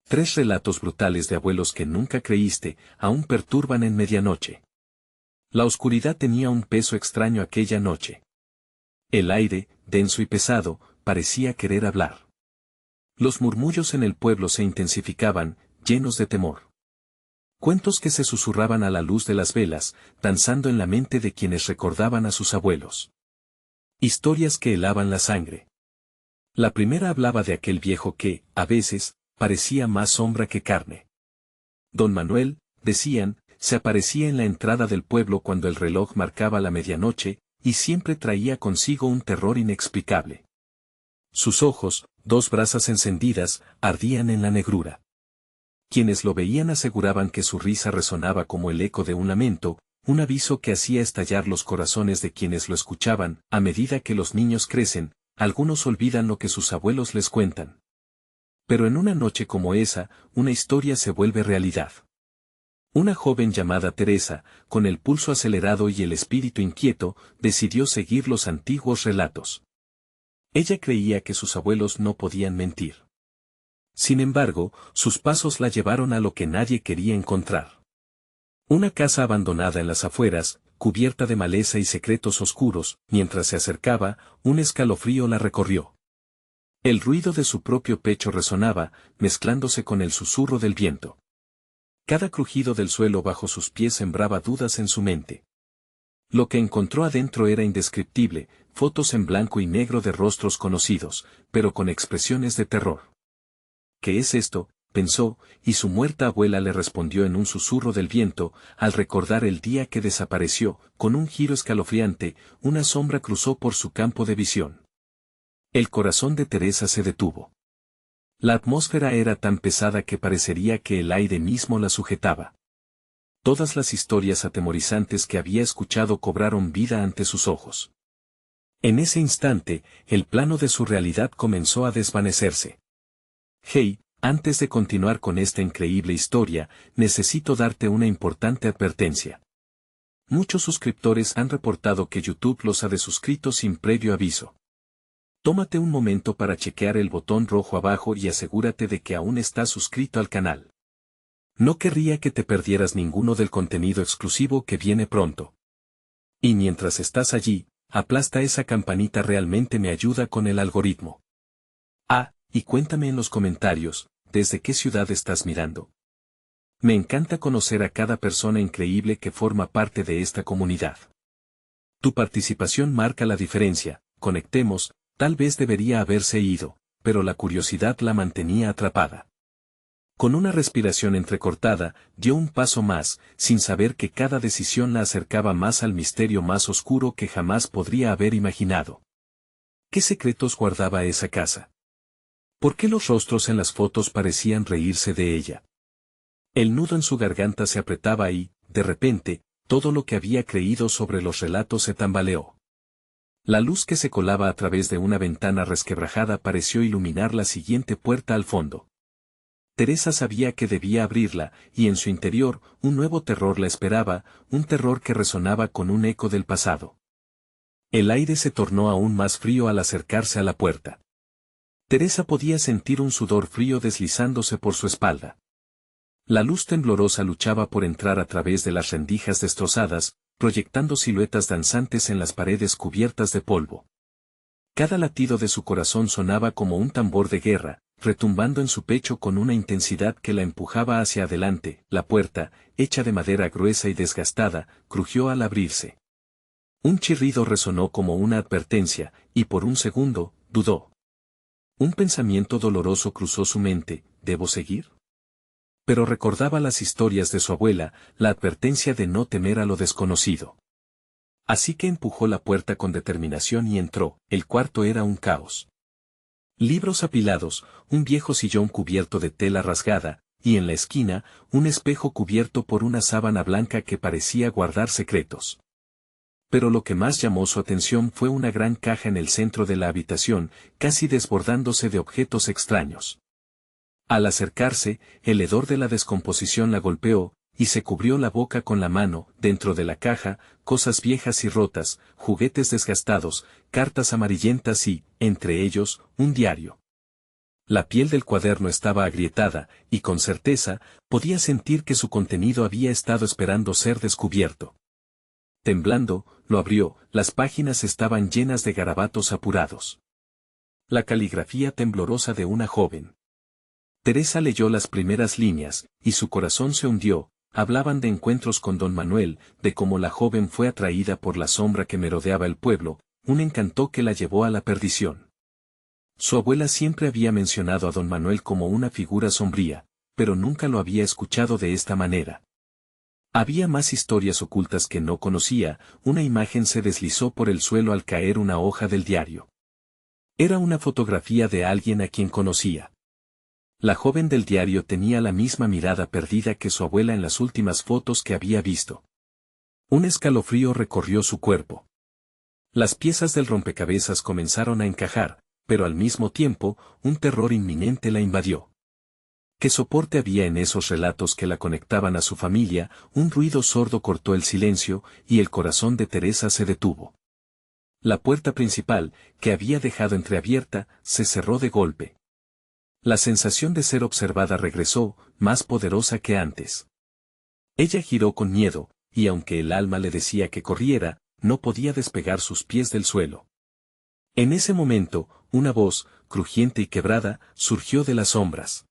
3 relatos brutales de abuelos que nunca creíste, aún perturban en medianoche. La oscuridad tenía un peso extraño aquella noche. El aire, denso y pesado, parecía querer hablar. Los murmullos en el pueblo se intensificaban, llenos de temor. Cuentos que se susurraban a la luz de las velas, danzando en la mente de quienes recordaban a sus abuelos. Historias que helaban la sangre. La primera hablaba de aquel viejo que, a veces, parecía más sombra que carne. Don Manuel, decían, se aparecía en la entrada del pueblo cuando el reloj marcaba la medianoche, y siempre traía consigo un terror inexplicable. Sus ojos, 2 brasas encendidas, ardían en la negrura. Quienes lo veían aseguraban que su risa resonaba como el eco de un lamento, un aviso que hacía estallar los corazones de quienes lo escuchaban. A medida que los niños crecen, algunos olvidan lo que sus abuelos les cuentan. Pero en una noche como esa, una historia se vuelve realidad. Una joven llamada Teresa, con el pulso acelerado y el espíritu inquieto, decidió seguir los antiguos relatos. Ella creía que sus abuelos no podían mentir. Sin embargo, sus pasos la llevaron a lo que nadie quería encontrar. Una casa abandonada en las afueras, cubierta de maleza y secretos oscuros. Mientras se acercaba, un escalofrío la recorrió. El ruido de su propio pecho resonaba, mezclándose con el susurro del viento. Cada crujido del suelo bajo sus pies sembraba dudas en su mente. Lo que encontró adentro era indescriptible, fotos en blanco y negro de rostros conocidos, pero con expresiones de terror. ¿Qué es esto?, pensó, y su muerta abuela le respondió en un susurro del viento, al recordar el día que desapareció. Con un giro escalofriante, una sombra cruzó por su campo de visión. El corazón de Teresa se detuvo. La atmósfera era tan pesada que parecería que el aire mismo la sujetaba. Todas las historias atemorizantes que había escuchado cobraron vida ante sus ojos. En ese instante, el plano de su realidad comenzó a desvanecerse. Hey, antes de continuar con esta increíble historia, necesito darte una importante advertencia. Muchos suscriptores han reportado que YouTube los ha desuscrito sin previo aviso. Tómate un momento para chequear el botón rojo abajo y asegúrate de que aún estás suscrito al canal. No querría que te perdieras ninguno del contenido exclusivo que viene pronto. Y mientras estás allí, aplasta esa campanita, realmente me ayuda con el algoritmo. Y cuéntame en los comentarios, ¿desde qué ciudad estás mirando? Me encanta conocer a cada persona increíble que forma parte de esta comunidad. Tu participación marca la diferencia. Conectemos. Tal vez debería haberse ido, pero la curiosidad la mantenía atrapada. Con una respiración entrecortada, dio un paso más, sin saber que cada decisión la acercaba más al misterio más oscuro que jamás podría haber imaginado. ¿Qué secretos guardaba esa casa? ¿Por qué los rostros en las fotos parecían reírse de ella? El nudo en su garganta se apretaba y, de repente, todo lo que había creído sobre los relatos se tambaleó. La luz que se colaba a través de una ventana resquebrajada pareció iluminar la siguiente puerta al fondo. Teresa sabía que debía abrirla, y en su interior, un nuevo terror la esperaba, un terror que resonaba con un eco del pasado. El aire se tornó aún más frío al acercarse a la puerta. Teresa podía sentir un sudor frío deslizándose por su espalda. La luz temblorosa luchaba por entrar a través de las rendijas destrozadas, proyectando siluetas danzantes en las paredes cubiertas de polvo. Cada latido de su corazón sonaba como un tambor de guerra, retumbando en su pecho con una intensidad que la empujaba hacia adelante. La puerta, hecha de madera gruesa y desgastada, crujió al abrirse. Un chirrido resonó como una advertencia, y por un segundo, dudó. Un pensamiento doloroso cruzó su mente: ¿debo seguir? Pero recordaba las historias de su abuela, la advertencia de no temer a lo desconocido. Así que empujó la puerta con determinación y entró. El cuarto era un caos. Libros apilados, un viejo sillón cubierto de tela rasgada, y en la esquina, un espejo cubierto por una sábana blanca que parecía guardar secretos. Pero lo que más llamó su atención fue una gran caja en el centro de la habitación, casi desbordándose de objetos extraños. Al acercarse, el hedor de la descomposición la golpeó, y se cubrió la boca con la mano. Dentro de la caja, cosas viejas y rotas, juguetes desgastados, cartas amarillentas y, entre ellos, un diario. La piel del cuaderno estaba agrietada, y con certeza, podía sentir que su contenido había estado esperando ser descubierto. Temblando, lo abrió, las páginas estaban llenas de garabatos apurados. La caligrafía temblorosa de una joven. Teresa leyó las primeras líneas, y su corazón se hundió. Hablaban de encuentros con don Manuel, de cómo la joven fue atraída por la sombra que merodeaba el pueblo, un encanto que la llevó a la perdición. Su abuela siempre había mencionado a don Manuel como una figura sombría, pero nunca lo había escuchado de esta manera. Había más historias ocultas que no conocía. Una imagen se deslizó por el suelo al caer una hoja del diario. Era una fotografía de alguien a quien conocía. La joven del diario tenía la misma mirada perdida que su abuela en las últimas fotos que había visto. Un escalofrío recorrió su cuerpo. Las piezas del rompecabezas comenzaron a encajar, pero al mismo tiempo, un terror inminente la invadió. ¿Qué soporte había en esos relatos que la conectaban a su familia? Un ruido sordo cortó el silencio, y el corazón de Teresa se detuvo. La puerta principal, que había dejado entreabierta, se cerró de golpe. La sensación de ser observada regresó, más poderosa que antes. Ella giró con miedo, y aunque el alma le decía que corriera, no podía despegar sus pies del suelo. En ese momento, una voz, crujiente y quebrada, surgió de las sombras.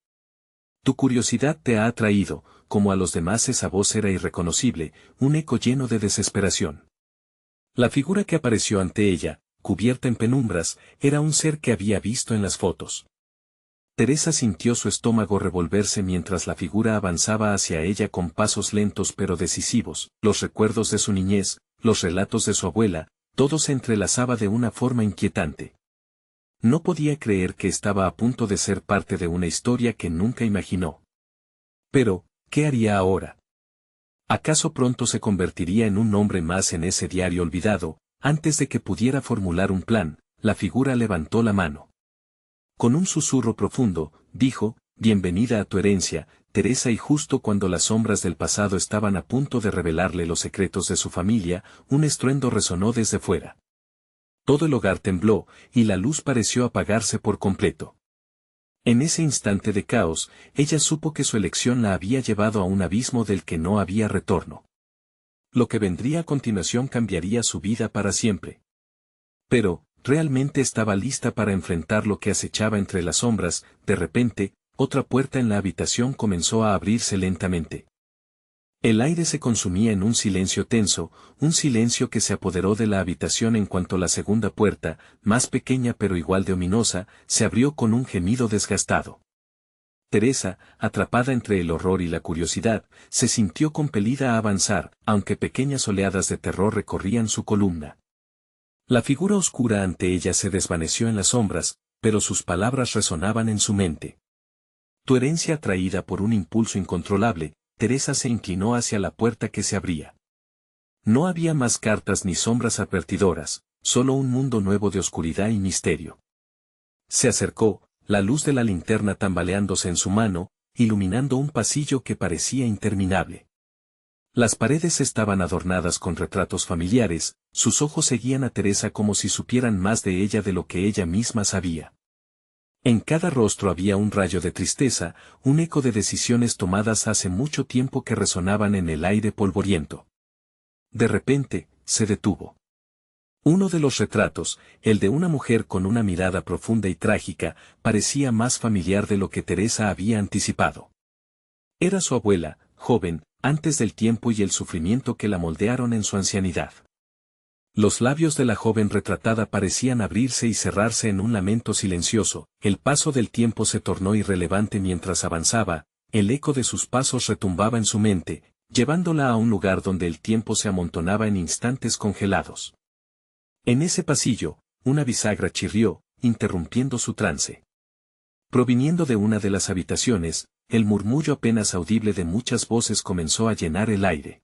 Tu curiosidad te ha atraído, como a los demás. Esa voz era irreconocible, un eco lleno de desesperación. La figura que apareció ante ella, cubierta en penumbras, era un ser que había visto en las fotos. Teresa sintió su estómago revolverse mientras la figura avanzaba hacia ella con pasos lentos pero decisivos. Los recuerdos de su niñez, los relatos de su abuela, todo se entrelazaba de una forma inquietante. No podía creer que estaba a punto de ser parte de una historia que nunca imaginó. Pero, ¿qué haría ahora? ¿Acaso pronto se convertiría en un nombre más en ese diario olvidado? Antes de que pudiera formular un plan, la figura levantó la mano. Con un susurro profundo, dijo, bienvenida a tu herencia, Teresa. Y justo cuando las sombras del pasado estaban a punto de revelarle los secretos de su familia, un estruendo resonó desde fuera. Todo el hogar tembló, y la luz pareció apagarse por completo. En ese instante de caos, ella supo que su elección la había llevado a un abismo del que no había retorno. Lo que vendría a continuación cambiaría su vida para siempre. Pero, realmente estaba lista para enfrentar lo que acechaba entre las sombras. De repente, otra puerta en la habitación comenzó a abrirse lentamente. El aire se consumía en un silencio tenso, un silencio que se apoderó de la habitación en cuanto la segunda puerta, más pequeña pero igual de ominosa, se abrió con un gemido desgastado. Teresa, atrapada entre el horror y la curiosidad, se sintió compelida a avanzar, aunque pequeñas oleadas de terror recorrían su columna. La figura oscura ante ella se desvaneció en las sombras, pero sus palabras resonaban en su mente. Tu herencia. Atraída por un impulso incontrolable, Teresa se inclinó hacia la puerta que se abría. No había más cartas ni sombras advertidoras, solo un mundo nuevo de oscuridad y misterio. Se acercó, la luz de la linterna tambaleándose en su mano, iluminando un pasillo que parecía interminable. Las paredes estaban adornadas con retratos familiares, sus ojos seguían a Teresa como si supieran más de ella de lo que ella misma sabía. En cada rostro había un rayo de tristeza, un eco de decisiones tomadas hace mucho tiempo que resonaban en el aire polvoriento. De repente, se detuvo. Uno de los retratos, el de una mujer con una mirada profunda y trágica, parecía más familiar de lo que Teresa había anticipado. Era su abuela, joven, antes del tiempo y el sufrimiento que la moldearon en su ancianidad. Los labios de la joven retratada parecían abrirse y cerrarse en un lamento silencioso. El paso del tiempo se tornó irrelevante mientras avanzaba, el eco de sus pasos retumbaba en su mente, llevándola a un lugar donde el tiempo se amontonaba en instantes congelados. En ese pasillo, una bisagra chirrió, interrumpiendo su trance. Proviniendo de una de las habitaciones, el murmullo apenas audible de muchas voces comenzó a llenar el aire.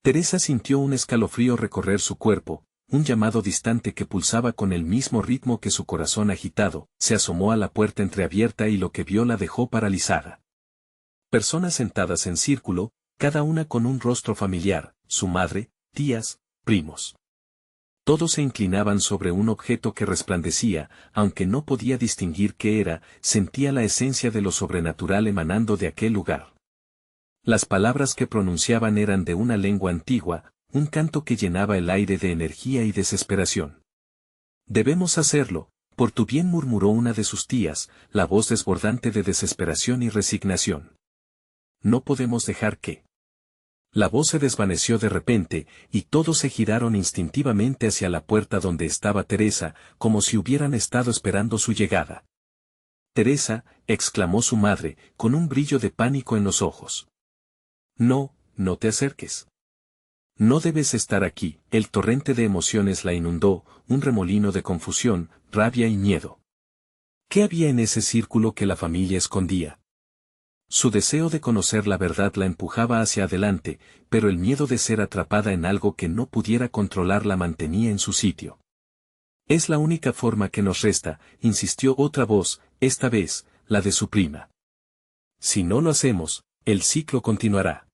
Teresa sintió un escalofrío recorrer su cuerpo, un llamado distante que pulsaba con el mismo ritmo que su corazón agitado. Se asomó a la puerta entreabierta y lo que vio la dejó paralizada. Personas sentadas en círculo, cada una con un rostro familiar, su madre, tías, primos. Todos se inclinaban sobre un objeto que resplandecía, aunque no podía distinguir qué era, sentía la esencia de lo sobrenatural emanando de aquel lugar. Las palabras que pronunciaban eran de una lengua antigua, un canto que llenaba el aire de energía y desesperación. «Debemos hacerlo, por tu bien», murmuró una de sus tías, la voz desbordante de desesperación y resignación. «No podemos dejar que...». La voz se desvaneció de repente, y todos se giraron instintivamente hacia la puerta donde estaba Teresa, como si hubieran estado esperando su llegada. «Teresa», exclamó su madre, con un brillo de pánico en los ojos. «No, no te acerques. No debes estar aquí». El torrente de emociones la inundó, un remolino de confusión, rabia y miedo. ¿Qué había en ese círculo que la familia escondía? Su deseo de conocer la verdad la empujaba hacia adelante, pero el miedo de ser atrapada en algo que no pudiera controlar la mantenía en su sitio. «Es la única forma que nos resta», insistió otra voz, esta vez, la de su prima. «Si no lo hacemos, el ciclo continuará.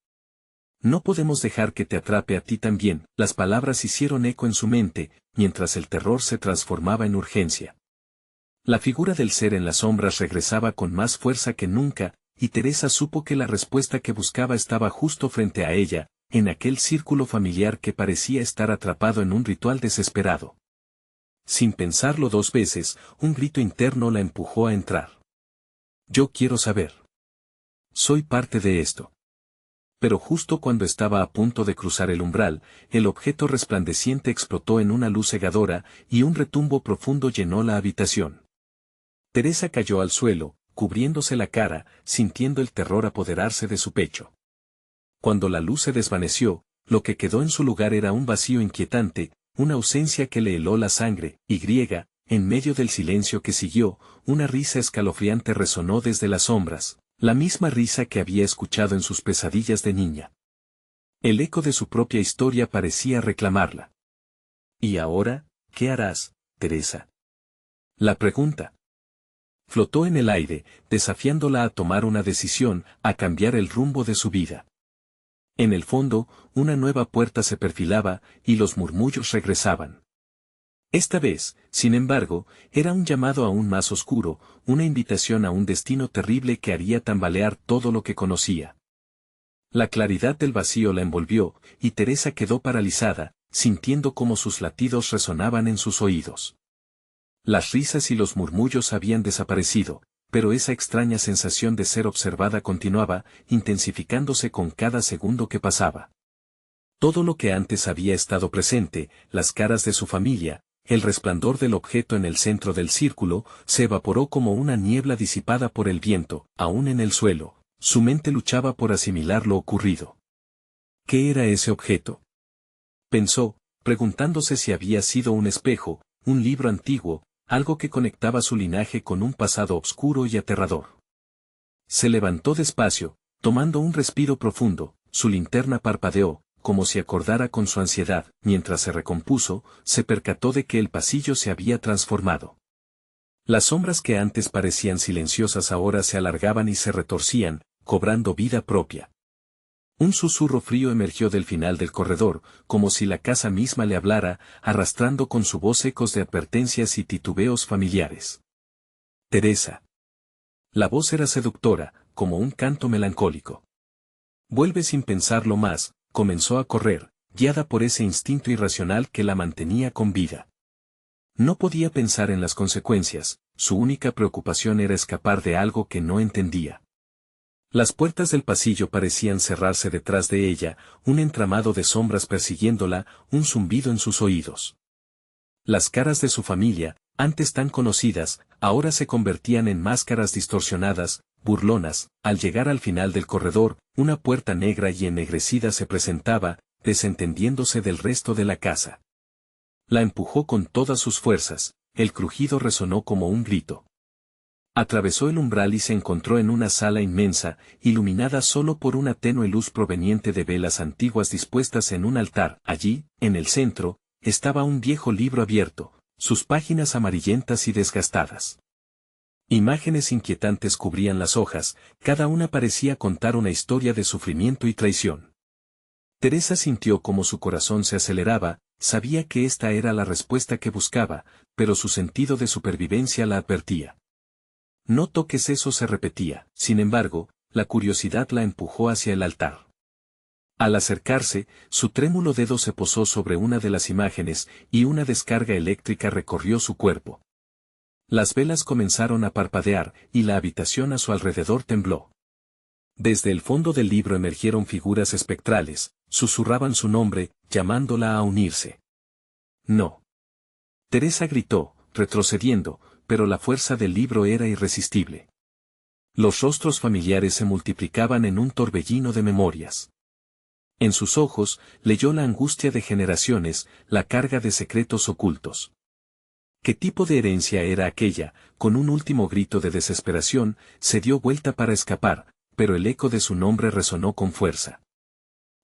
No podemos dejar que te atrape a ti también». Las palabras hicieron eco en su mente, mientras el terror se transformaba en urgencia. La figura del ser en las sombras regresaba con más fuerza que nunca, y Teresa supo que la respuesta que buscaba estaba justo frente a ella, en aquel círculo familiar que parecía estar atrapado en un ritual desesperado. Sin pensarlo dos veces, un grito interno la empujó a entrar. «Yo quiero saber. Soy parte de esto». Pero justo cuando estaba a punto de cruzar el umbral, el objeto resplandeciente explotó en una luz cegadora, y un retumbo profundo llenó la habitación. Teresa cayó al suelo, cubriéndose la cara, sintiendo el terror apoderarse de su pecho. Cuando la luz se desvaneció, lo que quedó en su lugar era un vacío inquietante, una ausencia que le heló la sangre, y en medio del silencio que siguió, una risa escalofriante resonó desde las sombras, la misma risa que había escuchado en sus pesadillas de niña. El eco de su propia historia parecía reclamarla. «¿Y ahora, qué harás, Teresa?». La pregunta flotó en el aire, desafiándola a tomar una decisión, a cambiar el rumbo de su vida. En el fondo, una nueva puerta se perfilaba, y los murmullos regresaban. Esta vez, sin embargo, era un llamado aún más oscuro, una invitación a un destino terrible que haría tambalear todo lo que conocía. La claridad del vacío la envolvió, y Teresa quedó paralizada, sintiendo cómo sus latidos resonaban en sus oídos. Las risas y los murmullos habían desaparecido, pero esa extraña sensación de ser observada continuaba, intensificándose con cada segundo que pasaba. Todo lo que antes había estado presente, las caras de su familia, el resplandor del objeto en el centro del círculo, se evaporó como una niebla disipada por el viento. Aún en el suelo, su mente luchaba por asimilar lo ocurrido. ¿Qué era ese objeto? Pensó, preguntándose si había sido un espejo, un libro antiguo, algo que conectaba su linaje con un pasado oscuro y aterrador. Se levantó despacio, tomando un respiro profundo, su linterna parpadeó, como si acordara con su ansiedad. Mientras se recompuso, se percató de que el pasillo se había transformado. Las sombras que antes parecían silenciosas ahora se alargaban y se retorcían, cobrando vida propia. Un susurro frío emergió del final del corredor, como si la casa misma le hablara, arrastrando con su voz ecos de advertencias y titubeos familiares. «Teresa». La voz era seductora, como un canto melancólico. «Vuelve sin pensarlo más», comenzó a correr, guiada por ese instinto irracional que la mantenía con vida. No podía pensar en las consecuencias, su única preocupación era escapar de algo que no entendía. Las puertas del pasillo parecían cerrarse detrás de ella, un entramado de sombras persiguiéndola, un zumbido en sus oídos. Las caras de su familia, antes tan conocidas, ahora se convertían en máscaras distorsionadas, burlonas. Al llegar al final del corredor, una puerta negra y ennegrecida se presentaba, desentendiéndose del resto de la casa. La empujó con todas sus fuerzas, el crujido resonó como un grito. Atravesó el umbral y se encontró en una sala inmensa, iluminada solo por una tenue luz proveniente de velas antiguas dispuestas en un altar. Allí, en el centro, estaba un viejo libro abierto, sus páginas amarillentas y desgastadas. Imágenes inquietantes cubrían las hojas, cada una parecía contar una historia de sufrimiento y traición. Teresa sintió como su corazón se aceleraba, Sabía que esta era la respuesta que buscaba, pero su sentido de supervivencia la advertía. No toques eso, se repetía. Sin embargo, la curiosidad la empujó hacia el altar. Al acercarse, su trémulo dedo se posó sobre una de las imágenes, y una descarga eléctrica recorrió su cuerpo. Las velas comenzaron a parpadear, y la habitación a su alrededor tembló. Desde el fondo del libro emergieron figuras espectrales, susurraban su nombre, llamándola a unirse. No. Teresa gritó, retrocediendo, pero la fuerza del libro era irresistible. Los rostros familiares se multiplicaban en un torbellino de memorias. En sus ojos, leyó la angustia de generaciones, la carga de secretos ocultos. ¿Qué tipo de herencia era aquella? Con un último grito de desesperación, se dio vuelta para escapar, pero el eco de su nombre resonó con fuerza.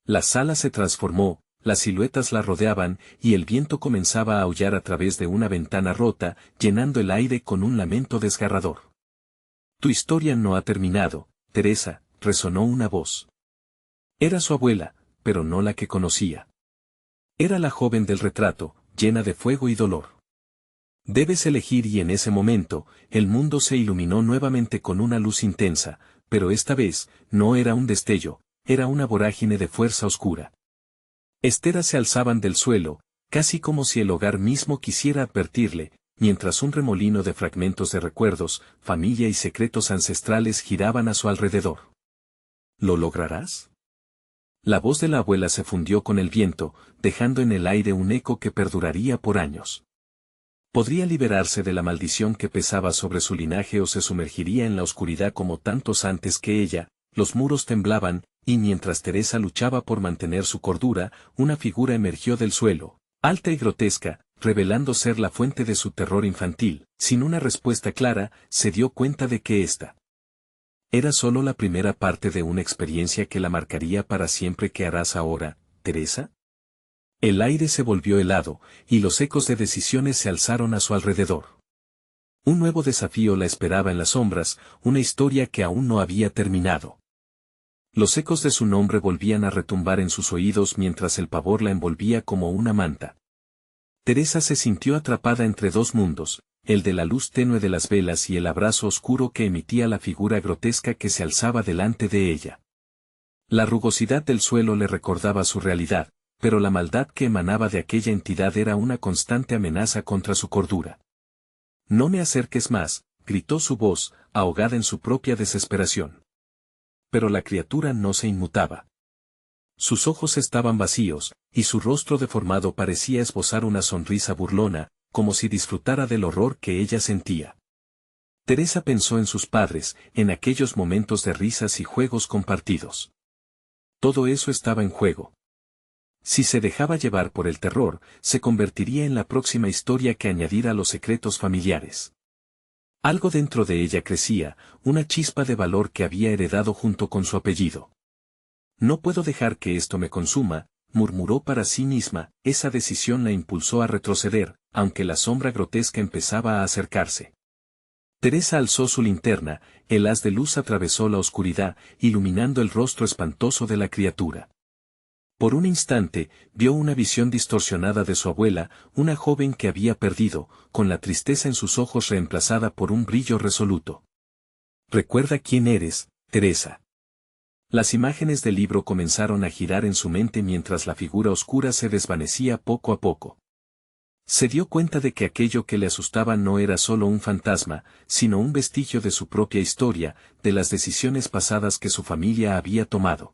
La sala se transformó, las siluetas la rodeaban, y el viento comenzaba a aullar a través de una ventana rota, llenando el aire con un lamento desgarrador. Tu historia no ha terminado, Teresa, resonó una voz. Era su abuela, pero no la que conocía. Era la joven del retrato, llena de fuego y dolor. Debes elegir, y en ese momento, el mundo se iluminó nuevamente con una luz intensa, pero esta vez, no era un destello, era una vorágine de fuerza oscura. Esteras se alzaban del suelo, casi como si el hogar mismo quisiera advertirle, mientras un remolino de fragmentos de recuerdos, familia y secretos ancestrales giraban a su alrededor. ¿Lo lograrás? La voz de la abuela se fundió con el viento, dejando en el aire un eco que perduraría por años. Podría liberarse de la maldición que pesaba sobre su linaje o se sumergiría en la oscuridad como tantos antes que ella. Los muros temblaban, y mientras Teresa luchaba por mantener su cordura, una figura emergió del suelo, alta y grotesca, revelando ser la fuente de su terror infantil. Sin una respuesta clara, se dio cuenta de que esta era solo la primera parte de una experiencia que la marcaría para siempre. ¿Qué harás ahora, Teresa? El aire se volvió helado, y los ecos de decisiones se alzaron a su alrededor. Un nuevo desafío la esperaba en las sombras, una historia que aún no había terminado. Los ecos de su nombre volvían a retumbar en sus oídos mientras el pavor la envolvía como una manta. Teresa se sintió atrapada entre dos mundos, el de la luz tenue de las velas y el abrazo oscuro que emitía la figura grotesca que se alzaba delante de ella. La rugosidad del suelo le recordaba su realidad, pero la maldad que emanaba de aquella entidad era una constante amenaza contra su cordura. No me acerques más, gritó su voz, ahogada en su propia desesperación. Pero la criatura no se inmutaba. Sus ojos estaban vacíos, y su rostro deformado parecía esbozar una sonrisa burlona, como si disfrutara del horror que ella sentía. Teresa pensó en sus padres, en aquellos momentos de risas y juegos compartidos. Todo eso estaba en juego. Si se dejaba llevar por el terror, se convertiría en la próxima historia que añadiera a los secretos familiares. Algo dentro de ella crecía, una chispa de valor que había heredado junto con su apellido. No puedo dejar que esto me consuma, murmuró para sí misma. Esa decisión la impulsó a retroceder, aunque la sombra grotesca empezaba a acercarse. Teresa alzó su linterna, el haz de luz atravesó la oscuridad, iluminando el rostro espantoso de la criatura. Por un instante, vio una visión distorsionada de su abuela, una joven que había perdido, con la tristeza en sus ojos reemplazada por un brillo resoluto. Recuerda quién eres, Teresa. Las imágenes del libro comenzaron a girar en su mente mientras la figura oscura se desvanecía poco a poco. Se dio cuenta de que aquello que le asustaba no era solo un fantasma, sino un vestigio de su propia historia, de las decisiones pasadas que su familia había tomado.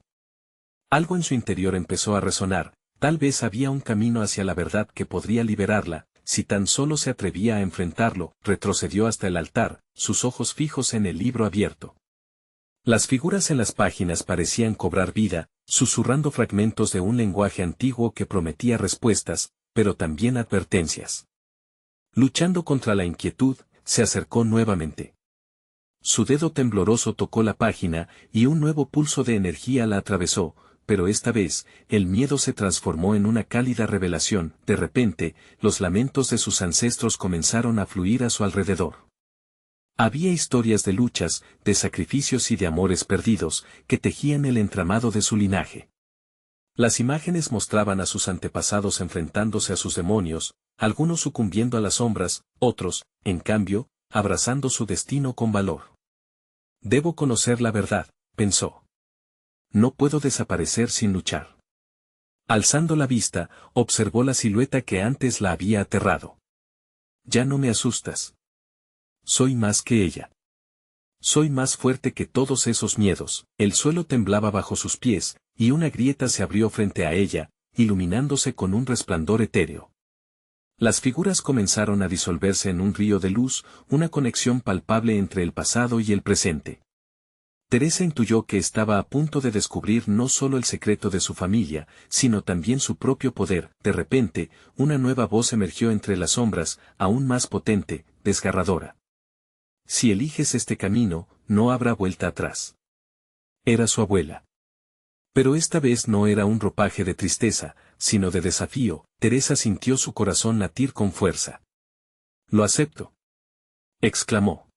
Algo en su interior empezó a resonar, tal vez había un camino hacia la verdad que podría liberarla, si tan solo se atrevía a enfrentarlo. Retrocedió hasta el altar, sus ojos fijos en el libro abierto. Las figuras en las páginas parecían cobrar vida, susurrando fragmentos de un lenguaje antiguo que prometía respuestas, pero también advertencias. Luchando contra la inquietud, se acercó nuevamente. Su dedo tembloroso tocó la página, y un nuevo pulso de energía la atravesó, pero esta vez, el miedo se transformó en una cálida revelación. De repente, los lamentos de sus ancestros comenzaron a fluir a su alrededor. Había historias de luchas, de sacrificios y de amores perdidos, que tejían el entramado de su linaje. Las imágenes mostraban a sus antepasados enfrentándose a sus demonios, algunos sucumbiendo a las sombras, otros, en cambio, abrazando su destino con valor. Debo conocer la verdad, pensó. No puedo desaparecer sin luchar. Alzando la vista, observó la silueta que antes la había aterrado. Ya no me asustas. Soy más que ella. Soy más fuerte que todos esos miedos. El suelo temblaba bajo sus pies, y una grieta se abrió frente a ella, iluminándose con un resplandor etéreo. Las figuras comenzaron a disolverse en un río de luz, una conexión palpable entre el pasado y el presente. Teresa intuyó que estaba a punto de descubrir no solo el secreto de su familia, sino también su propio poder. De repente, una nueva voz emergió entre las sombras, aún más potente, desgarradora. Si eliges este camino, no habrá vuelta atrás. Era su abuela. Pero esta vez no era un ropaje de tristeza, sino de desafío. Teresa sintió su corazón latir con fuerza. «Lo acepto», exclamó.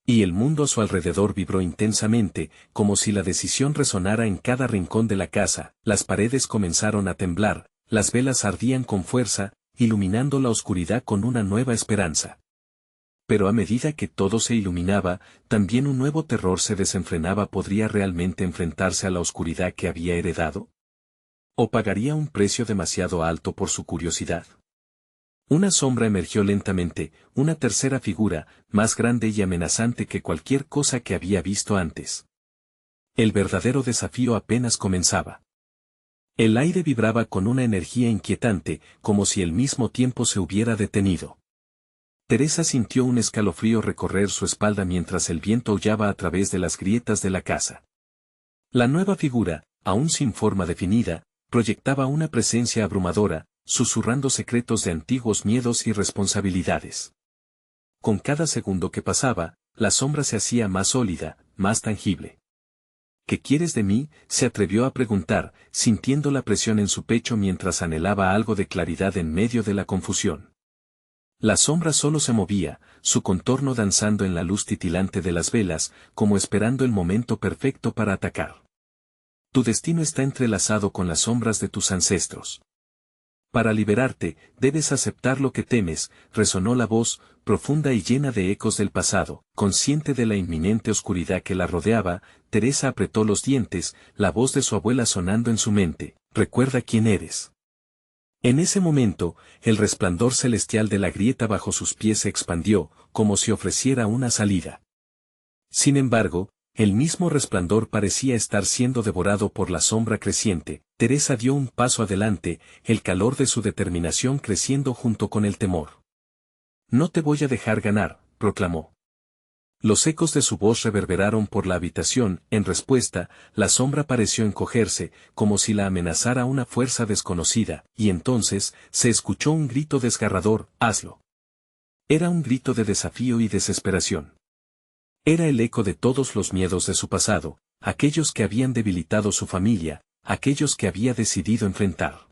Y el mundo a su alrededor vibró intensamente, como si la decisión resonara en cada rincón de la casa. Las paredes comenzaron a temblar, las velas ardían con fuerza, iluminando la oscuridad con una nueva esperanza. Pero a medida que todo se iluminaba, también un nuevo terror se desenfrenaba. ¿Podría realmente enfrentarse a la oscuridad que había heredado? ¿O pagaría un precio demasiado alto por su curiosidad? Una sombra emergió lentamente, una tercera figura, más grande y amenazante que cualquier cosa que había visto antes. El verdadero desafío apenas comenzaba. El aire vibraba con una energía inquietante, como si el mismo tiempo se hubiera detenido. Teresa sintió un escalofrío recorrer su espalda mientras el viento aullaba a través de las grietas de la casa. La nueva figura, aún sin forma definida, proyectaba una presencia abrumadora, susurrando secretos de antiguos miedos y responsabilidades. Con cada segundo que pasaba, la sombra se hacía más sólida, más tangible. ¿Qué quieres de mí?, se atrevió a preguntar, sintiendo la presión en su pecho mientras anhelaba algo de claridad en medio de la confusión. La sombra solo se movía, su contorno danzando en la luz titilante de las velas, como esperando el momento perfecto para atacar. Tu destino está entrelazado con las sombras de tus ancestros. Para liberarte, debes aceptar lo que temes, resonó la voz, profunda y llena de ecos del pasado. Consciente de la inminente oscuridad que la rodeaba, Teresa apretó los dientes, la voz de su abuela sonando en su mente. Recuerda quién eres. En ese momento, el resplandor celestial de la grieta bajo sus pies se expandió, como si ofreciera una salida. Sin embargo, el mismo resplandor parecía estar siendo devorado por la sombra creciente. Teresa dio un paso adelante, el calor de su determinación creciendo junto con el temor. No te voy a dejar ganar, proclamó. Los ecos de su voz reverberaron por la habitación. En respuesta, la sombra pareció encogerse, como si la amenazara una fuerza desconocida, y entonces, se escuchó un grito desgarrador: «¡Hazlo!». Era un grito de desafío y desesperación. Era el eco de todos los miedos de su pasado, aquellos que habían debilitado su familia, aquellos que había decidido enfrentar.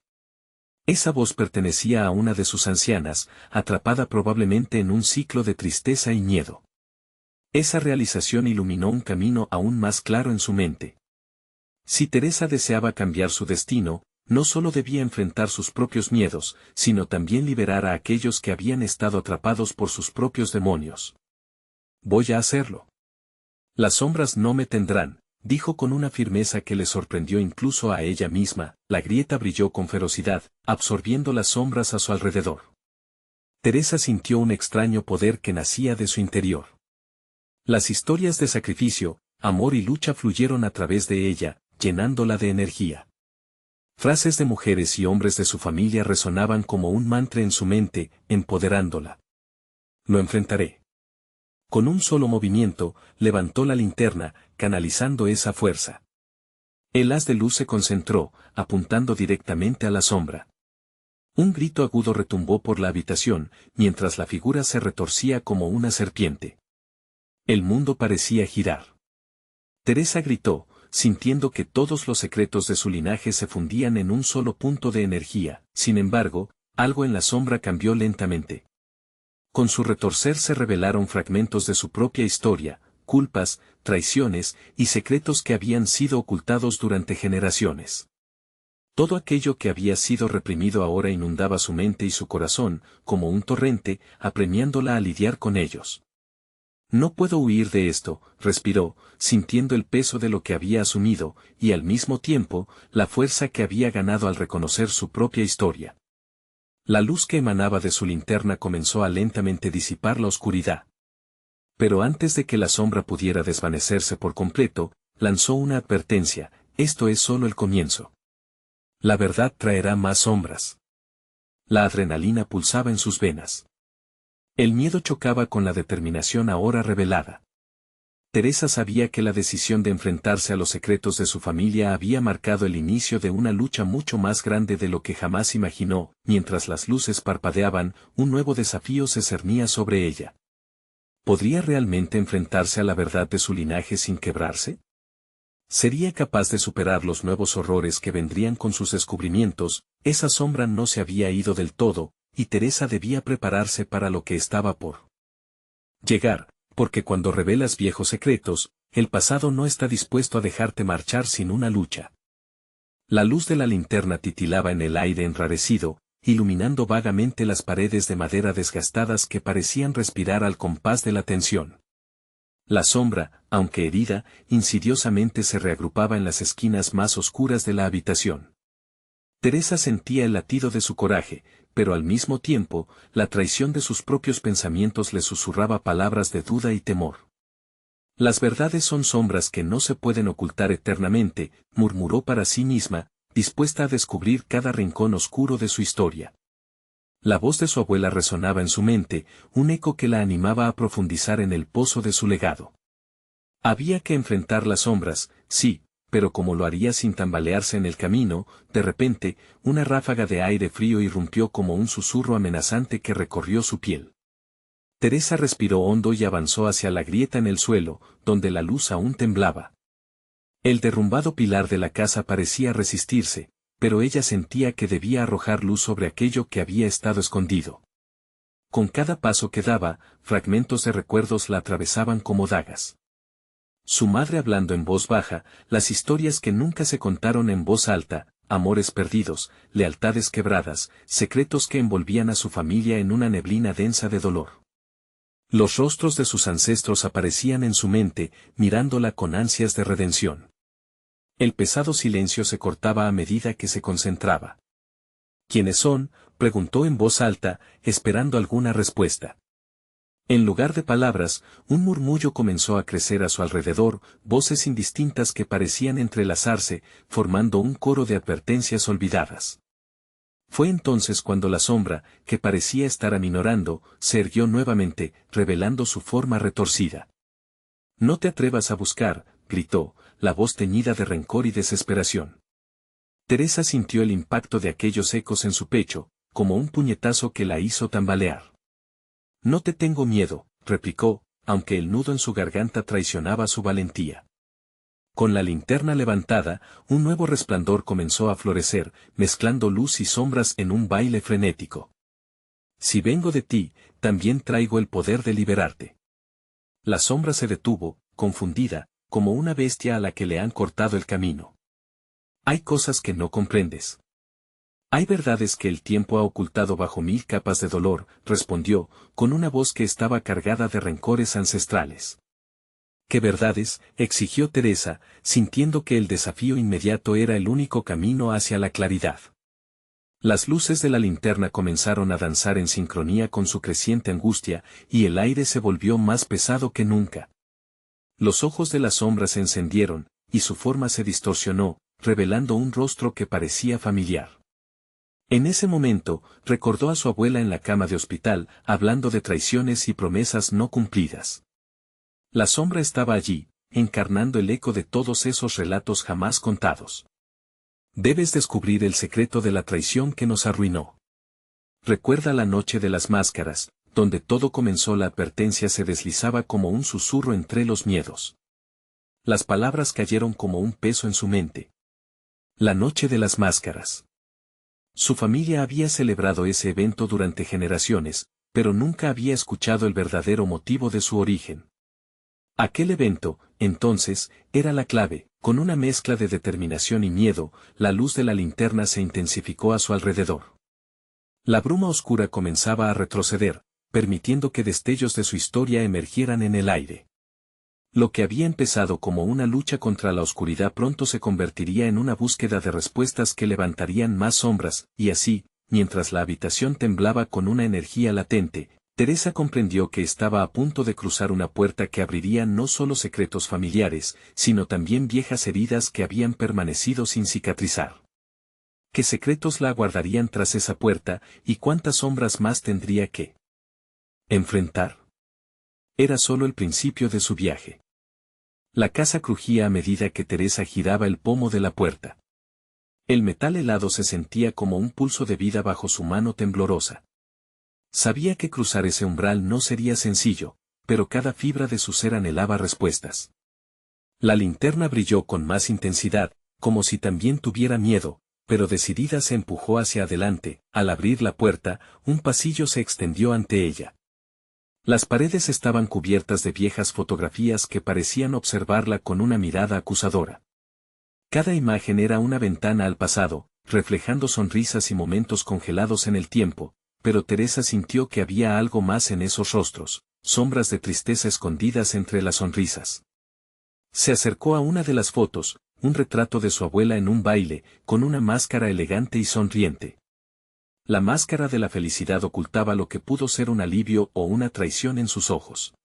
Esa voz pertenecía a una de sus ancianas, atrapada probablemente en un ciclo de tristeza y miedo. Esa realización iluminó un camino aún más claro en su mente. Si Teresa deseaba cambiar su destino, no solo debía enfrentar sus propios miedos, sino también liberar a aquellos que habían estado atrapados por sus propios demonios. Voy a hacerlo. Las sombras no me tendrán, dijo con una firmeza que le sorprendió incluso a ella misma. La grieta brilló con ferocidad, absorbiendo las sombras a su alrededor. Teresa sintió un extraño poder que nacía de su interior. Las historias de sacrificio, amor y lucha fluyeron a través de ella, llenándola de energía. Frases de mujeres y hombres de su familia resonaban como un mantra en su mente, empoderándola. Lo enfrentaré. Con un solo movimiento, levantó la linterna, canalizando esa fuerza. El haz de luz se concentró, apuntando directamente a la sombra. Un grito agudo retumbó por la habitación, mientras la figura se retorcía como una serpiente. El mundo parecía girar. Teresa gritó, sintiendo que todos los secretos de su linaje se fundían en un solo punto de energía. Sin embargo, algo en la sombra cambió lentamente. Con su retorcer se revelaron fragmentos de su propia historia, culpas, traiciones y secretos que habían sido ocultados durante generaciones. Todo aquello que había sido reprimido ahora inundaba su mente y su corazón, como un torrente, apremiándola a lidiar con ellos. No puedo huir de esto, respiró, sintiendo el peso de lo que había asumido, y al mismo tiempo, la fuerza que había ganado al reconocer su propia historia. La luz que emanaba de su linterna comenzó a lentamente disipar la oscuridad. Pero antes de que la sombra pudiera desvanecerse por completo, lanzó una advertencia: esto es solo el comienzo. La verdad traerá más sombras. La adrenalina pulsaba en sus venas. El miedo chocaba con la determinación ahora revelada. Teresa sabía que la decisión de enfrentarse a los secretos de su familia había marcado el inicio de una lucha mucho más grande de lo que jamás imaginó. Mientras las luces parpadeaban, un nuevo desafío se cernía sobre ella. ¿Podría realmente enfrentarse a la verdad de su linaje sin quebrarse? ¿Sería capaz de superar los nuevos horrores que vendrían con sus descubrimientos? Esa sombra no se había ido del todo, y Teresa debía prepararse para lo que estaba por llegar, porque cuando revelas viejos secretos, el pasado no está dispuesto a dejarte marchar sin una lucha. La luz de la linterna titilaba en el aire enrarecido, iluminando vagamente las paredes de madera desgastadas que parecían respirar al compás de la tensión. La sombra, aunque herida, insidiosamente se reagrupaba en las esquinas más oscuras de la habitación. Teresa sentía el latido de su coraje, pero al mismo tiempo, la traición de sus propios pensamientos le susurraba palabras de duda y temor. Las verdades son sombras que no se pueden ocultar eternamente, murmuró para sí misma, dispuesta a descubrir cada rincón oscuro de su historia. La voz de su abuela resonaba en su mente, un eco que la animaba a profundizar en el pozo de su legado. Había que enfrentar las sombras, sí, pero como lo haría sin tambalearse en el camino. De repente, una ráfaga de aire frío irrumpió como un susurro amenazante que recorrió su piel. Teresa respiró hondo y avanzó hacia la grieta en el suelo, donde la luz aún temblaba. El derrumbado pilar de la casa parecía resistirse, pero ella sentía que debía arrojar luz sobre aquello que había estado escondido. Con cada paso que daba, fragmentos de recuerdos la atravesaban como dagas. Su madre hablando en voz baja, las historias que nunca se contaron en voz alta, amores perdidos, lealtades quebradas, secretos que envolvían a su familia en una neblina densa de dolor. Los rostros de sus ancestros aparecían en su mente, mirándola con ansias de redención. El pesado silencio se cortaba a medida que se concentraba. ¿Quiénes son?, preguntó en voz alta, esperando alguna respuesta. En lugar de palabras, un murmullo comenzó a crecer a su alrededor, voces indistintas que parecían entrelazarse, formando un coro de advertencias olvidadas. Fue entonces cuando la sombra, que parecía estar aminorando, se erguió nuevamente, revelando su forma retorcida. «No te atrevas a buscar», gritó, la voz teñida de rencor y desesperación. Teresa sintió el impacto de aquellos ecos en su pecho, como un puñetazo que la hizo tambalear. «No te tengo miedo», replicó, aunque el nudo en su garganta traicionaba su valentía. Con la linterna levantada, un nuevo resplandor comenzó a florecer, mezclando luz y sombras en un baile frenético. «Si vengo de ti, también traigo el poder de liberarte». La sombra se detuvo, confundida, como una bestia a la que le han cortado el camino. «Hay cosas que no comprendes. Hay verdades que el tiempo ha ocultado bajo 1000 capas de dolor», respondió, con una voz que estaba cargada de rencores ancestrales. «¿Qué verdades?», exigió Teresa, sintiendo que el desafío inmediato era el único camino hacia la claridad. Las luces de la linterna comenzaron a danzar en sincronía con su creciente angustia, y el aire se volvió más pesado que nunca. Los ojos de la sombra se encendieron, y su forma se distorsionó, revelando un rostro que parecía familiar. En ese momento, recordó a su abuela en la cama de hospital, hablando de traiciones y promesas no cumplidas. La sombra estaba allí, encarnando el eco de todos esos relatos jamás contados. «Debes descubrir el secreto de la traición que nos arruinó. Recuerda la noche de las máscaras, donde todo comenzó». La advertencia se deslizaba como un susurro entre los miedos. Las palabras cayeron como un peso en su mente. La noche de las máscaras. Su familia había celebrado ese evento durante generaciones, pero nunca había escuchado el verdadero motivo de su origen. Aquel evento, entonces, era la clave. Con una mezcla de determinación y miedo, la luz de la linterna se intensificó a su alrededor. La bruma oscura comenzaba a retroceder, permitiendo que destellos de su historia emergieran en el aire. Lo que había empezado como una lucha contra la oscuridad pronto se convertiría en una búsqueda de respuestas que levantarían más sombras, y así, mientras la habitación temblaba con una energía latente, Teresa comprendió que estaba a punto de cruzar una puerta que abriría no solo secretos familiares, sino también viejas heridas que habían permanecido sin cicatrizar. ¿Qué secretos la aguardarían tras esa puerta, y cuántas sombras más tendría que enfrentar? Era solo el principio de su viaje. La casa crujía a medida que Teresa giraba el pomo de la puerta. El metal helado se sentía como un pulso de vida bajo su mano temblorosa. Sabía que cruzar ese umbral no sería sencillo, pero cada fibra de su ser anhelaba respuestas. La linterna brilló con más intensidad, como si también tuviera miedo, pero decidida se empujó hacia adelante. Al abrir la puerta, un pasillo se extendió ante ella. Las paredes estaban cubiertas de viejas fotografías que parecían observarla con una mirada acusadora. Cada imagen era una ventana al pasado, reflejando sonrisas y momentos congelados en el tiempo, pero Teresa sintió que había algo más en esos rostros, sombras de tristeza escondidas entre las sonrisas. Se acercó a una de las fotos, un retrato de su abuela en un baile, con una máscara elegante y sonriente. La máscara de la felicidad ocultaba lo que pudo ser un alivio o una traición en sus ojos.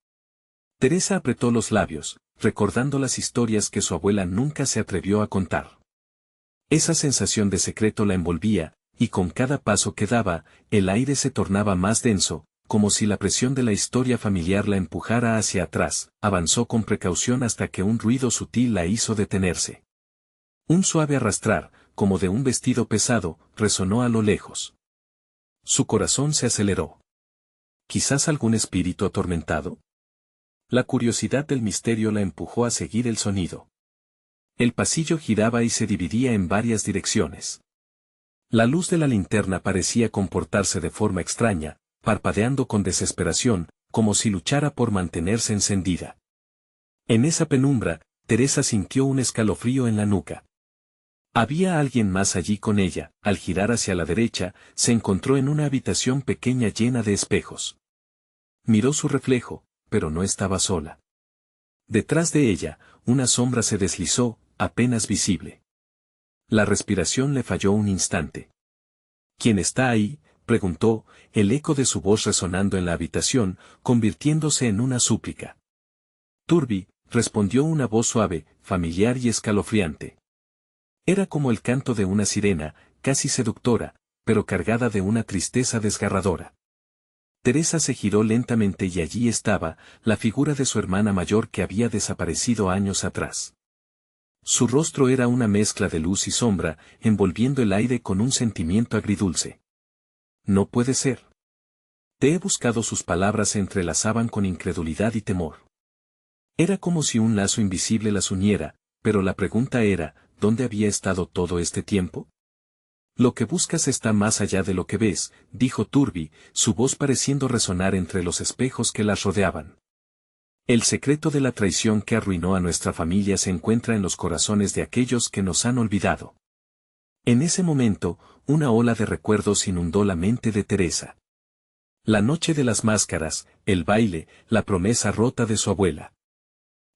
Teresa apretó los labios, recordando las historias que su abuela nunca se atrevió a contar. Esa sensación de secreto la envolvía, y con cada paso que daba, el aire se tornaba más denso, como si la presión de la historia familiar la empujara hacia atrás. Avanzó con precaución hasta que un ruido sutil la hizo detenerse. Un suave arrastrar, como de un vestido pesado, resonó a lo lejos. Su corazón se aceleró. ¿Quizás algún espíritu atormentado? La curiosidad del misterio la empujó a seguir el sonido. El pasillo giraba y se dividía en varias direcciones. La luz de la linterna parecía comportarse de forma extraña, parpadeando con desesperación, como si luchara por mantenerse encendida. En esa penumbra, Teresa sintió un escalofrío en la nuca. Había alguien más allí con ella. Al girar hacia la derecha, se encontró en una habitación pequeña llena de espejos. Miró su reflejo, pero no estaba sola. Detrás de ella, una sombra se deslizó, apenas visible. La respiración le falló un instante. ¿Quién está ahí?, preguntó, el eco de su voz resonando en la habitación, convirtiéndose en una súplica. Turbi, respondió una voz suave, familiar y escalofriante. Era como el canto de una sirena, casi seductora, pero cargada de una tristeza desgarradora. Teresa se giró lentamente y allí estaba, la figura de su hermana mayor que había desaparecido años atrás. Su rostro era una mezcla de luz y sombra, envolviendo el aire con un sentimiento agridulce. No puede ser. Te he buscado. Sus palabras se entrelazaban con incredulidad y temor. Era como si un lazo invisible las uniera, pero la pregunta era, ¿dónde había estado todo este tiempo? Lo que buscas está más allá de lo que ves, dijo Turbi, su voz pareciendo resonar entre los espejos que las rodeaban. El secreto de la traición que arruinó a nuestra familia se encuentra en los corazones de aquellos que nos han olvidado. En ese momento, una ola de recuerdos inundó la mente de Teresa. La noche de las máscaras, el baile, la promesa rota de su abuela.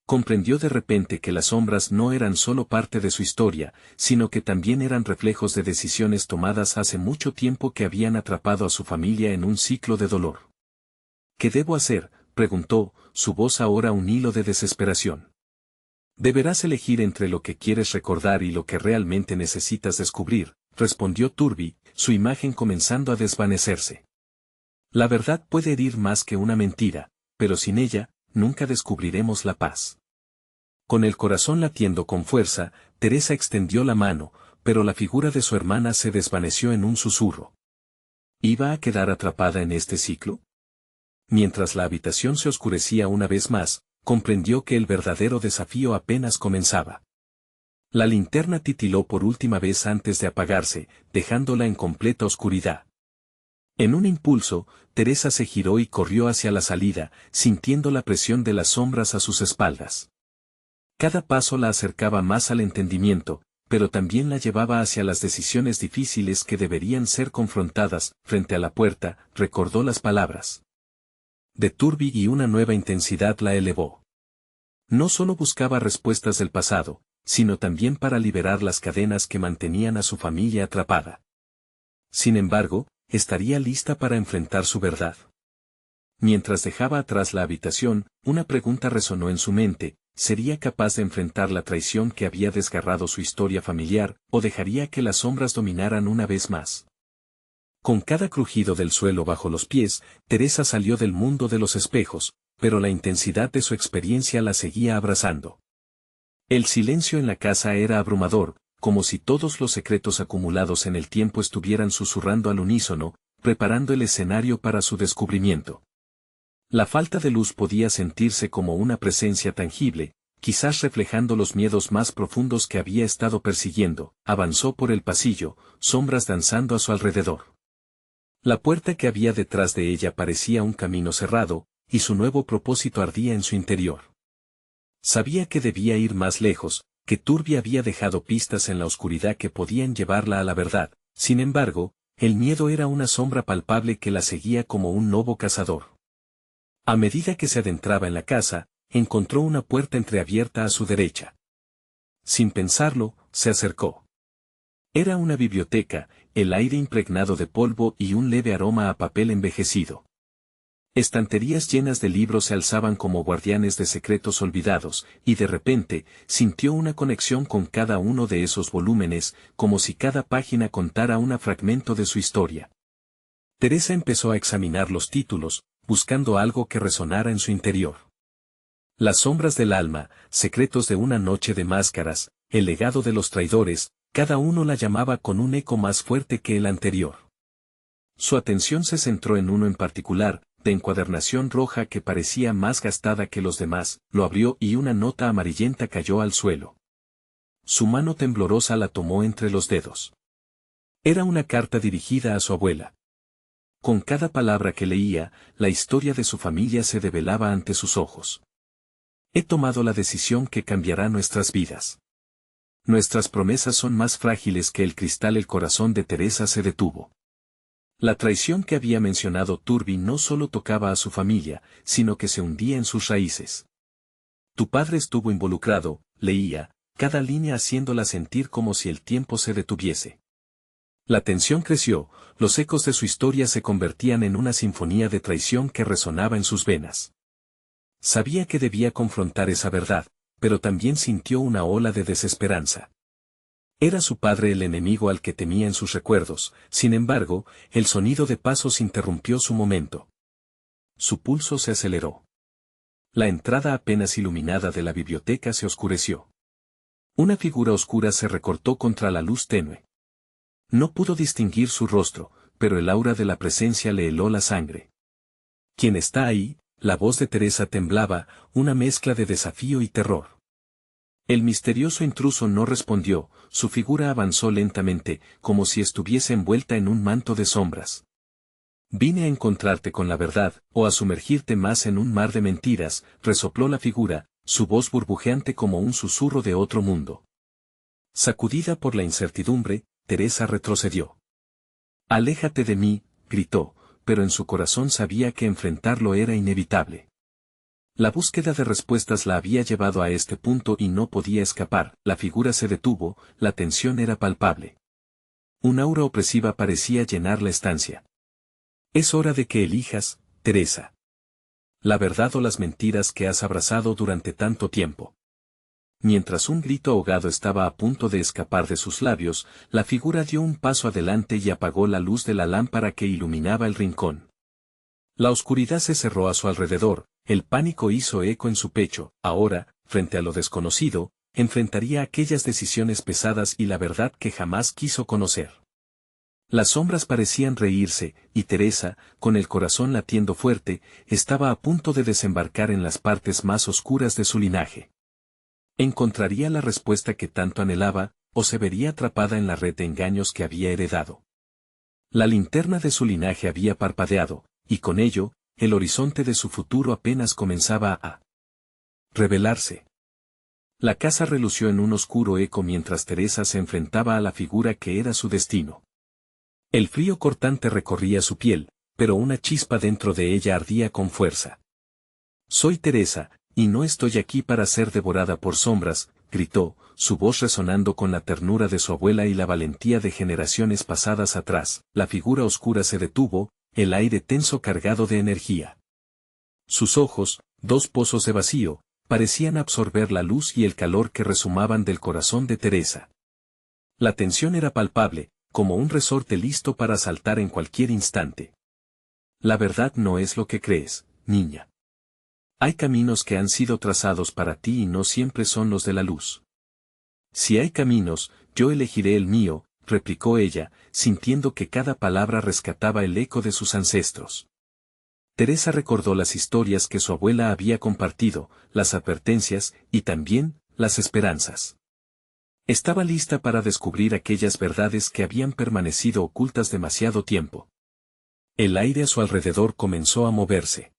Comprendió de repente que las sombras no eran solo parte de su historia, sino que también eran reflejos de decisiones tomadas hace mucho tiempo que habían atrapado a su familia en un ciclo de dolor. ¿Qué debo hacer?, preguntó, su voz ahora un hilo de desesperación. Deberás elegir entre lo que quieres recordar y lo que realmente necesitas descubrir, respondió Turbi, su imagen comenzando a desvanecerse. La verdad puede herir más que una mentira, pero sin ella, nunca descubriremos la paz. Con el corazón latiendo con fuerza, Teresa extendió la mano, pero la figura de su hermana se desvaneció en un susurro. ¿Iba a quedar atrapada en este ciclo? Mientras la habitación se oscurecía una vez más, comprendió que el verdadero desafío apenas comenzaba. La linterna titiló por última vez antes de apagarse, dejándola en completa oscuridad. En un impulso, Teresa se giró y corrió hacia la salida, sintiendo la presión de las sombras a sus espaldas. Cada paso la acercaba más al entendimiento, pero también la llevaba hacia las decisiones difíciles que deberían ser confrontadas. Frente a la puerta, recordó las palabras de Turbi y una nueva intensidad la elevó. No solo buscaba respuestas del pasado, sino también para liberar las cadenas que mantenían a su familia atrapada. Sin embargo, estaría lista para enfrentar su verdad. Mientras dejaba atrás la habitación, una pregunta resonó en su mente: ¿sería capaz de enfrentar la traición que había desgarrado su historia familiar, o dejaría que las sombras dominaran una vez más? Con cada crujido del suelo bajo los pies, Teresa salió del mundo de los espejos, pero la intensidad de su experiencia la seguía abrazando. El silencio en la casa era abrumador, como si todos los secretos acumulados en el tiempo estuvieran susurrando al unísono, preparando el escenario para su descubrimiento. La falta de luz podía sentirse como una presencia tangible, quizás reflejando los miedos más profundos que había estado persiguiendo. Avanzó por el pasillo, sombras danzando a su alrededor. La puerta que había detrás de ella parecía un camino cerrado, y su nuevo propósito ardía en su interior. Sabía que debía ir más lejos, que Turbi había dejado pistas en la oscuridad que podían llevarla a la verdad. Sin embargo, el miedo era una sombra palpable que la seguía como un lobo cazador. A medida que se adentraba en la casa, encontró una puerta entreabierta a su derecha. Sin pensarlo, se acercó. Era una biblioteca, el aire impregnado de polvo y un leve aroma a papel envejecido. Estanterías llenas de libros se alzaban como guardianes de secretos olvidados, y de repente, sintió una conexión con cada uno de esos volúmenes, como si cada página contara un fragmento de su historia. Teresa empezó a examinar los títulos, buscando algo que resonara en su interior. Las sombras del alma, secretos de una noche de máscaras, el legado de los traidores, cada uno la llamaba con un eco más fuerte que el anterior. Su atención se centró en uno en particular, de encuadernación roja que parecía más gastada que los demás. Lo abrió y una nota amarillenta cayó al suelo. Su mano temblorosa la tomó entre los dedos. Era una carta dirigida a su abuela. Con cada palabra que leía, la historia de su familia se develaba ante sus ojos. He tomado la decisión que cambiará nuestras vidas. Nuestras promesas son más frágiles que el cristal. El corazón de Teresa se detuvo. La traición que había mencionado Turbi no solo tocaba a su familia, sino que se hundía en sus raíces. Tu padre estuvo involucrado, leía, cada línea haciéndola sentir como si el tiempo se detuviese. La tensión creció, los ecos de su historia se convertían en una sinfonía de traición que resonaba en sus venas. Sabía que debía confrontar esa verdad, pero también sintió una ola de desesperanza. Era su padre el enemigo al que temía en sus recuerdos. Sin embargo, el sonido de pasos interrumpió su momento. Su pulso se aceleró. La entrada apenas iluminada de la biblioteca se oscureció. Una figura oscura se recortó contra la luz tenue. No pudo distinguir su rostro, pero el aura de la presencia le heló la sangre. ¿Quién está ahí? La voz de Teresa temblaba, una mezcla de desafío y terror. El misterioso intruso no respondió, su figura avanzó lentamente, como si estuviese envuelta en un manto de sombras. Vine a encontrarte con la verdad, o a sumergirte más en un mar de mentiras, resopló la figura, su voz burbujeante como un susurro de otro mundo. Sacudida por la incertidumbre, Teresa retrocedió. Aléjate de mí, gritó, pero en su corazón sabía que enfrentarlo era inevitable. La búsqueda de respuestas la había llevado a este punto y no podía escapar. La figura se detuvo, la tensión era palpable. Un aura opresiva parecía llenar la estancia. Es hora de que elijas, Teresa. La verdad o las mentiras que has abrazado durante tanto tiempo. Mientras un grito ahogado estaba a punto de escapar de sus labios, la figura dio un paso adelante y apagó la luz de la lámpara que iluminaba el rincón. La oscuridad se cerró a su alrededor, el pánico hizo eco en su pecho. Ahora, frente a lo desconocido, enfrentaría aquellas decisiones pesadas y la verdad que jamás quiso conocer. Las sombras parecían reírse, y Teresa, con el corazón latiendo fuerte, estaba a punto de desembarcar en las partes más oscuras de su linaje. ¿Encontraría la respuesta que tanto anhelaba, o se vería atrapada en la red de engaños que había heredado? La linterna de su linaje había parpadeado, y con ello, el horizonte de su futuro apenas comenzaba a revelarse. La casa relució en un oscuro eco mientras Teresa se enfrentaba a la figura que era su destino. El frío cortante recorría su piel, pero una chispa dentro de ella ardía con fuerza. «Soy Teresa, y no estoy aquí para ser devorada por sombras», gritó, su voz resonando con la ternura de su abuela y la valentía de generaciones pasadas atrás. La figura oscura se detuvo, el aire tenso cargado de energía. Sus ojos, dos pozos de vacío, parecían absorber la luz y el calor que resumaban del corazón de Teresa. La tensión era palpable, como un resorte listo para saltar en cualquier instante. «La verdad no es lo que crees, niña. Hay caminos que han sido trazados para ti y no siempre son los de la luz». «Si hay caminos, yo elegiré el mío», replicó ella, sintiendo que cada palabra rescataba el eco de sus ancestros. Teresa recordó las historias que su abuela había compartido, las advertencias, y también, las esperanzas. Estaba lista para descubrir aquellas verdades que habían permanecido ocultas demasiado tiempo. El aire a su alrededor comenzó a moverse.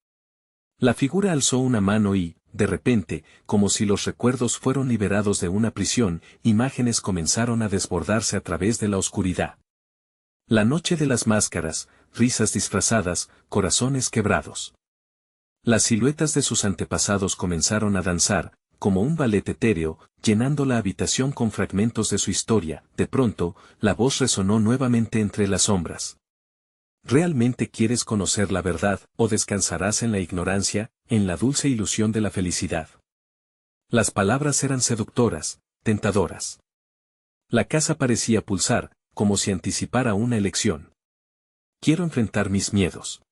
La figura alzó una mano y, de repente, como si los recuerdos fueron liberados de una prisión, imágenes comenzaron a desbordarse a través de la oscuridad. La noche de las máscaras, risas disfrazadas, corazones quebrados. Las siluetas de sus antepasados comenzaron a danzar, como un ballet etéreo, llenando la habitación con fragmentos de su historia. De pronto, la voz resonó nuevamente entre las sombras. ¿Realmente quieres conocer la verdad, o descansarás en la ignorancia, en la dulce ilusión de la felicidad? Las palabras eran seductoras, tentadoras. La casa parecía pulsar, como si anticipara una elección. «Quiero enfrentar mis miedos.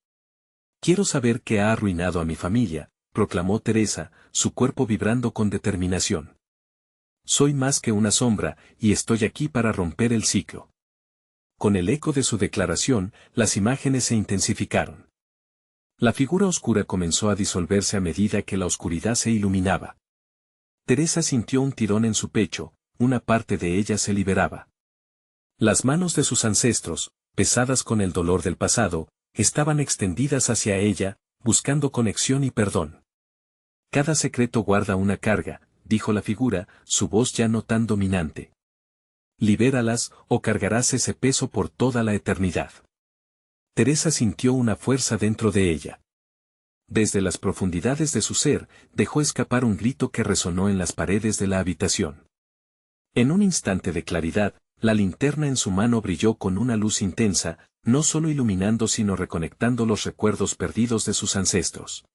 Quiero saber qué ha arruinado a mi familia», proclamó Teresa, su cuerpo vibrando con determinación. «Soy más que una sombra, y estoy aquí para romper el ciclo». Con el eco de su declaración, las imágenes se intensificaron. La figura oscura comenzó a disolverse a medida que la oscuridad se iluminaba. Teresa sintió un tirón en su pecho, una parte de ella se liberaba. Las manos de sus ancestros, pesadas con el dolor del pasado, estaban extendidas hacia ella, buscando conexión y perdón. «Cada secreto guarda una carga», dijo la figura, su voz ya no tan dominante. «Libéralas, o cargarás ese peso por toda la eternidad». Teresa sintió una fuerza dentro de ella. Desde las profundidades de su ser, dejó escapar un grito que resonó en las paredes de la habitación. En un instante de claridad, la linterna en su mano brilló con una luz intensa, no solo iluminando sino reconectando los recuerdos perdidos de sus ancestros.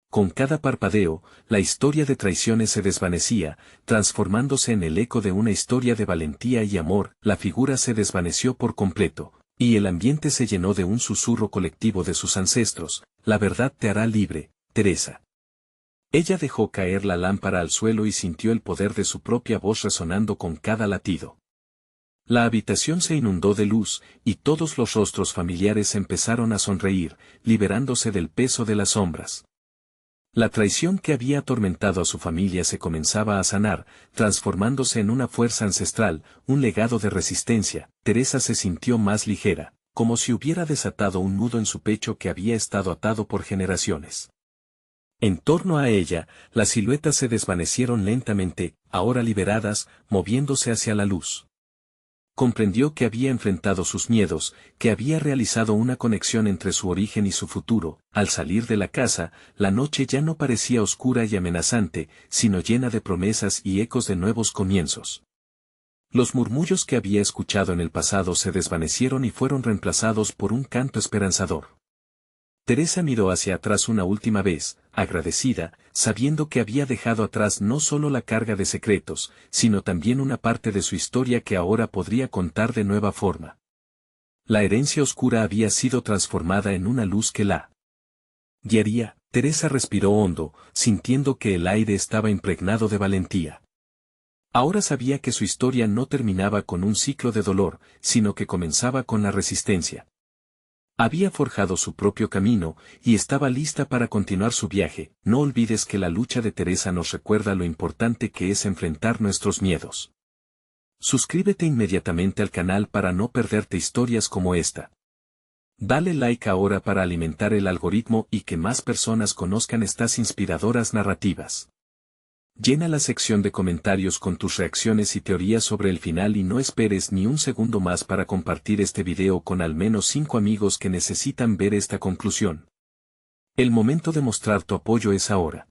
Con cada parpadeo, la historia de traiciones se desvanecía, transformándose en el eco de una historia de valentía y amor. La figura se desvaneció por completo, y el ambiente se llenó de un susurro colectivo de sus ancestros. «La verdad te hará libre, Teresa». Ella dejó caer la lámpara al suelo y sintió el poder de su propia voz resonando con cada latido. La habitación se inundó de luz, y todos los rostros familiares empezaron a sonreír, liberándose del peso de las sombras. La traición que había atormentado a su familia se comenzaba a sanar, transformándose en una fuerza ancestral, un legado de resistencia. Teresa se sintió más ligera, como si hubiera desatado un nudo en su pecho que había estado atado por generaciones. En torno a ella, las siluetas se desvanecieron lentamente, ahora liberadas, moviéndose hacia la luz. Comprendió que había enfrentado sus miedos, que había realizado una conexión entre su origen y su futuro. Al salir de la casa, la noche ya no parecía oscura y amenazante, sino llena de promesas y ecos de nuevos comienzos. Los murmullos que había escuchado en el pasado se desvanecieron y fueron reemplazados por un canto esperanzador. Teresa miró hacia atrás una última vez, agradecida, sabiendo que había dejado atrás no solo la carga de secretos, sino también una parte de su historia que ahora podría contar de nueva forma. La herencia oscura había sido transformada en una luz que la guiaría. Teresa respiró hondo, sintiendo que el aire estaba impregnado de valentía. Ahora sabía que su historia no terminaba con un ciclo de dolor, sino que comenzaba con la resistencia. Había forjado su propio camino, y estaba lista para continuar su viaje. No olvides que la lucha de Teresa nos recuerda lo importante que es enfrentar nuestros miedos. Suscríbete inmediatamente al canal para no perderte historias como esta. Dale like ahora para alimentar el algoritmo y que más personas conozcan estas inspiradoras narrativas. Llena la sección de comentarios con tus reacciones y teorías sobre el final y no esperes ni un segundo más para compartir este video con al menos 5 amigos que necesitan ver esta conclusión. El momento de mostrar tu apoyo es ahora.